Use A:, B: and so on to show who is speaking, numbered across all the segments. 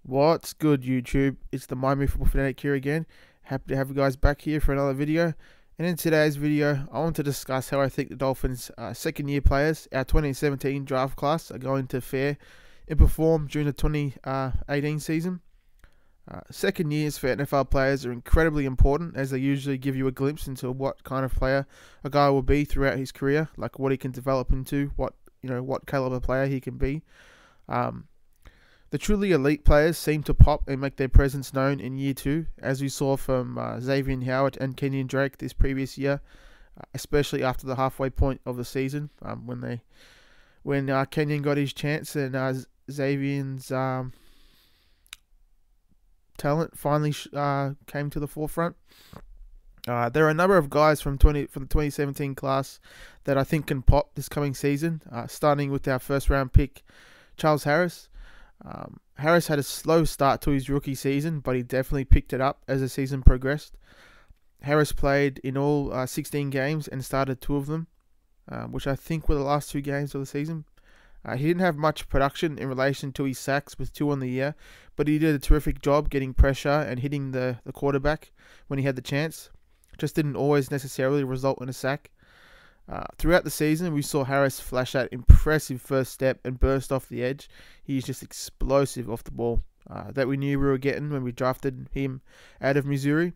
A: What's good, YouTube? It's the Miami Football Fanatic here again. Happy to have you guys back here for another video. And in today's video, I want to discuss how I think the Dolphins' second-year players, our 2017 draft class, are going to fare and perform during the 2018 season. Second years for NFL players are incredibly important, as they usually give you a glimpse into what kind of player a guy will be throughout his career, like what he can develop into, what caliber player he can be. The truly elite players seem to pop and make their presence known in year two, as we saw from Xavier Howard and Kenyon Drake this previous year, especially after the halfway point of the season, when Kenyon got his chance and Xavier's talent finally came to the forefront. There are a number of guys from the 2017 class that I think can pop this coming season, starting with our first-round pick, Charles Harris. Harris had a slow start to his rookie season, but he definitely picked it up as the season progressed. Harris played in all 16 games and started 2 of them, which I think were the last 2 games of the season. He didn't have much production in relation to his sacks with 2 on the year, but he did a terrific job getting pressure and hitting the quarterback when he had the chance. Just didn't always necessarily result in a sack. Throughout the season, we saw Harris flash that impressive first step and burst off the edge. He's just explosive off the ball that we knew we were getting when we drafted him out of Missouri.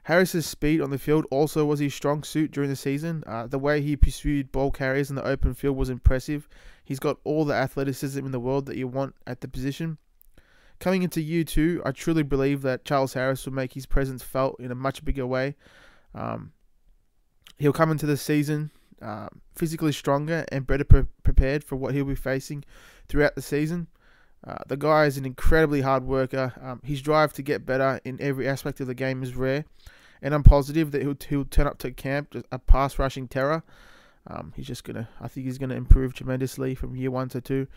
A: Harris's speed on the field also was his strong suit during the season. The way he pursued ball carriers in the open field was impressive. He's got all the athleticism in the world that you want at the position. Coming into year 2, I truly believe that Charles Harris will make his presence felt in a much bigger way. He'll come into the season physically stronger and better prepared for what he'll be facing throughout the season. The guy is an incredibly hard worker. His drive to get better in every aspect of the game is rare, and I'm positive that he'll turn up to camp just a pass rushing terror. I think he's gonna improve tremendously from year 1 to 2.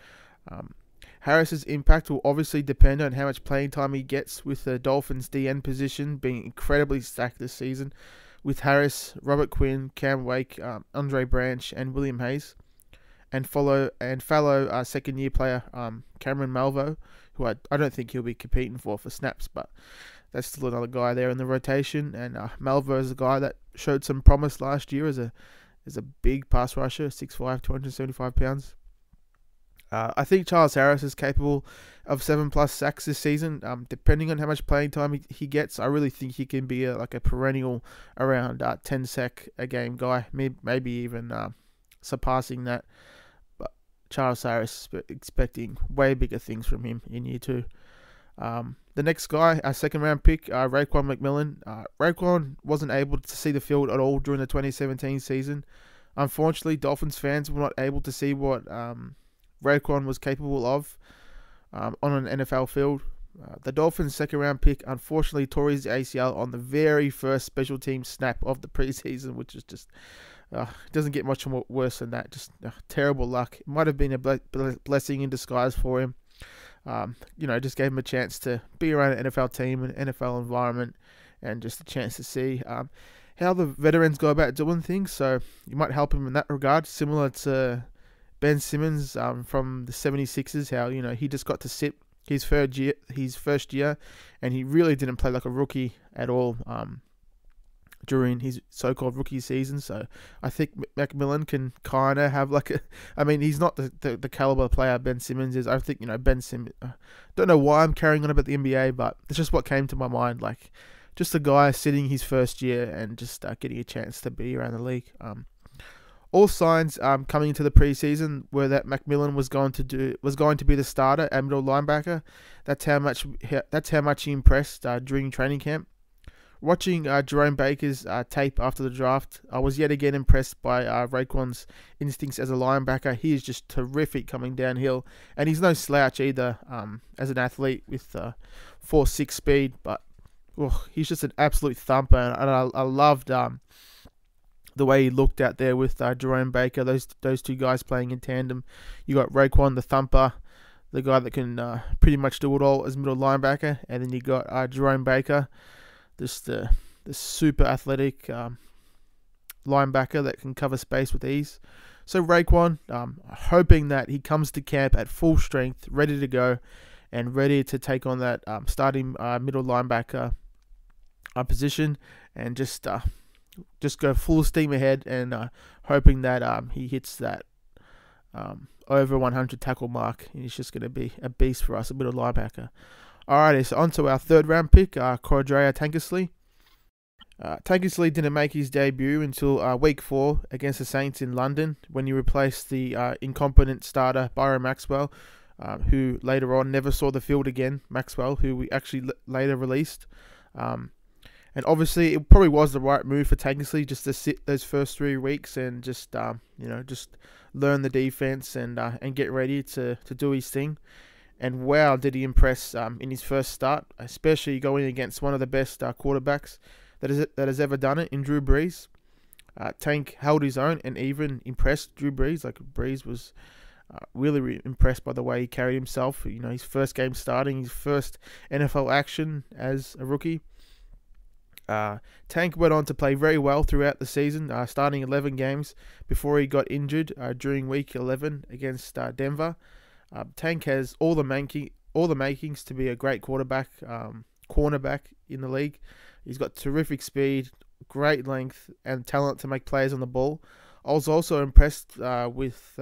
A: Harris's impact will obviously depend on how much playing time he gets, with the Dolphins' DN position being incredibly stacked this season, with Harris, Robert Quinn, Cam Wake, Andre Branch, and William Hayes, and fellow second-year player Cameron Malvo, who I don't think he'll be competing for snaps, but that's still another guy there in the rotation. And Malvo is a guy that showed some promise last year as a big pass rusher, 6'5", 275 pounds. I think Charles Harris is capable of 7+ sacks this season. Depending on how much playing time he gets, I really think he can be a perennial around 10 sack a game guy, maybe even surpassing that. But Charles Harris, expecting way bigger things from him in year 2. The next guy, our second-round pick, Raekwon McMillan. Raekwon wasn't able to see the field at all during the 2017 season. Unfortunately, Dolphins fans were not able to see what Raekwon was capable of on an NFL field. The Dolphins' second-round pick unfortunately tore his ACL on the very first special team snap of the preseason, which is just doesn't get much worse than that. Just terrible luck. It might have been a blessing in disguise for him. Just gave him a chance to be around an NFL team, an NFL environment, and just a chance to see how the veterans go about doing things. So you might help him in that regard, similar to Ben Simmons from the 76ers, how he just got to sit his first year, and he really didn't play like a rookie at all during his so-called rookie season. So I think McMillan can kind of have he's not the caliber player Ben Simmons is. I think Ben Simmons. Don't know why I'm carrying on about the NBA, but it's just what came to my mind. Just a guy sitting his first year and just getting a chance to be around the league. All signs coming into the preseason were that McMillan was going to be the starter at middle linebacker. That's how much he impressed during training camp. Watching Jerome Baker's tape after the draft, I was yet again impressed by Raekwon's instincts as a linebacker. He is just terrific coming downhill, and he's no slouch either as an athlete with 4.6 speed. But he's just an absolute thumper, and I loved the way he looked out there with Jerome Baker. Those 2 guys playing in tandem. You got Raekwon, the thumper, the guy that can pretty much do it all as middle linebacker, and then you got Jerome Baker, just the super athletic linebacker that can cover space with ease. So Raekwon, hoping that he comes to camp at full strength, ready to go, and ready to take on that starting middle linebacker position, and just go full steam ahead, and hoping that he hits that over 100 tackle mark. He's just going to be a beast for us, a middle linebacker. Alrighty, so on to our third round pick, Cordrea Tankersley. Tankersley didn't make his debut until week 4 against the Saints in London, when he replaced the incompetent starter Byron Maxwell, who later on never saw the field again. Maxwell, who we actually later released. And obviously, it probably was the right move for Tankersley, just to sit those first 3 weeks and just just learn the defense and get ready to do his thing. And wow, did he impress in his first start, especially going against one of the best quarterbacks that has ever done it in Drew Brees. Tank held his own and even impressed Drew Brees. Like, Brees was really impressed by the way he carried himself. His first game starting, his first NFL action as a rookie. Tank went on to play very well throughout the season, starting 11 games before he got injured during week 11 against Denver. Tank has all the makings to be a great cornerback in the league. He's got terrific speed, great length, and talent to make plays on the ball. I was also impressed with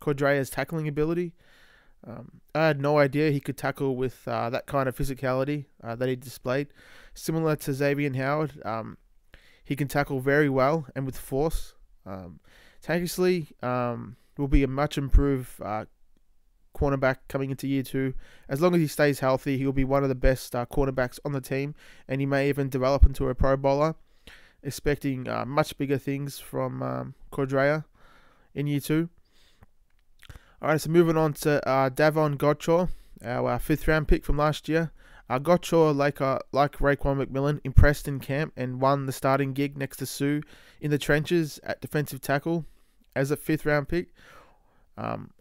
A: Cordrea's tackling ability. I had no idea he could tackle with that kind of physicality that he displayed. Similar to Xavier Howard, he can tackle very well and with force. Tankersley will be a much improved cornerback coming into year 2. As long as he stays healthy, he'll be one of the best cornerbacks on the team, and he may even develop into a Pro Bowler. Expecting much bigger things from Cordrea in year 2. Alright, so moving on to Davon Godchaux, our 5th round pick from last year. Godchaux, like Raekwon McMillan, impressed in camp and won the starting gig next to Sue in the trenches at defensive tackle as a 5th round pick.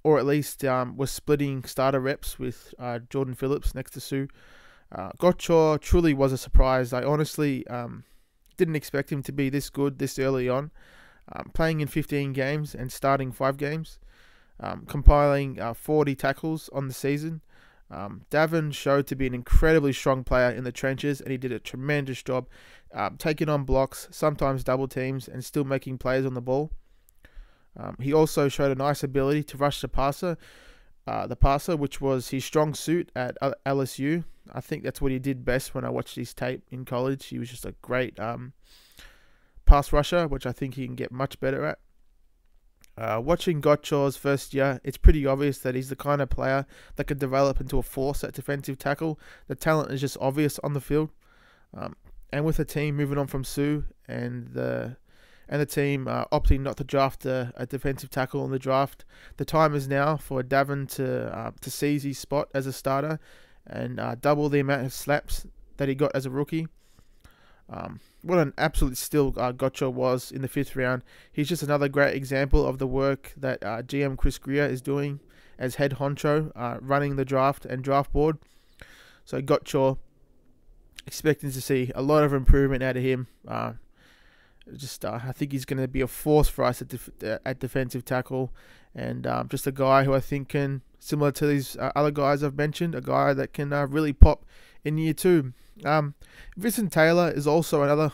A: Or at least was splitting starter reps with Jordan Phillips next to Sue. Godchaux truly was a surprise. I honestly didn't expect him to be this good this early on. Playing in 15 games and starting 5 games. Compiling 40 tackles on the season. Davon showed to be an incredibly strong player in the trenches, and he did a tremendous job taking on blocks, sometimes double teams, and still making plays on the ball. He also showed a nice ability to rush the passer, which was his strong suit at LSU. I think that's what he did best when I watched his tape in college. He was just a great pass rusher, which I think he can get much better at. Watching Godchaux's first year, it's pretty obvious that he's the kind of player that could develop into a force at defensive tackle. The talent is just obvious on the field. And with the team moving on from Sue and the team opting not to draft a defensive tackle in the draft, the time is now for Davon to seize his spot as a starter and double the amount of slaps that he got as a rookie. What an absolute steal Godchaux was in the 5th round. He's just another great example of the work that GM Chris Greer is doing as head honcho, running the draft and draft board. So Godchaux, expecting to see a lot of improvement out of him. I think he's going to be a force for us at defensive tackle, and just a guy who I think can, similar to these other guys I've mentioned, a guy that can really pop in year 2. Vincent Taylor is also another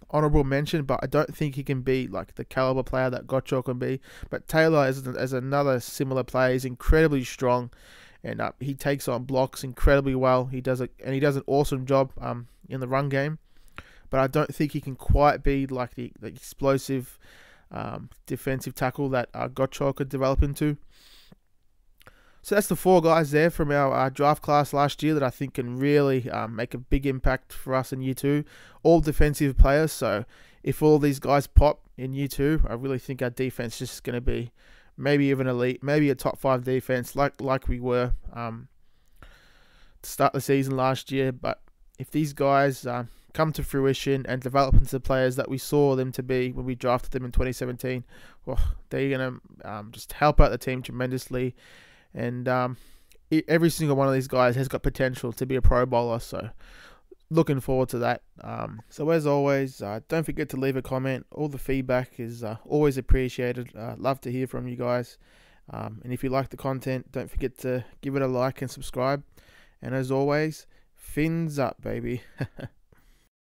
A: honourable mention, but I don't think he can be like the caliber player that Godchaux can be. But Taylor is another similar player. He's incredibly strong, and he takes on blocks incredibly well. He does an awesome job in the run game. But I don't think he can quite be like the explosive defensive tackle that Godchaux could develop into. So that's the 4 guys there from our draft class last year that I think can really make a big impact for us in year 2. All defensive players, so if all these guys pop in year 2, I really think our defense is just going to be maybe even elite, maybe a top 5 defense like we were to start the season last year. But if these guys come to fruition and develop into the players that we saw them to be when we drafted them in 2017, well, they're going to just help out the team tremendously. And every single one of these guys has got potential to be a Pro Bowler, so looking forward to that. So as always, don't forget to leave a comment. All the feedback is always appreciated. Love to hear from you guys. And if you like the content, don't forget to give it a like and subscribe. And as always, fins up, baby.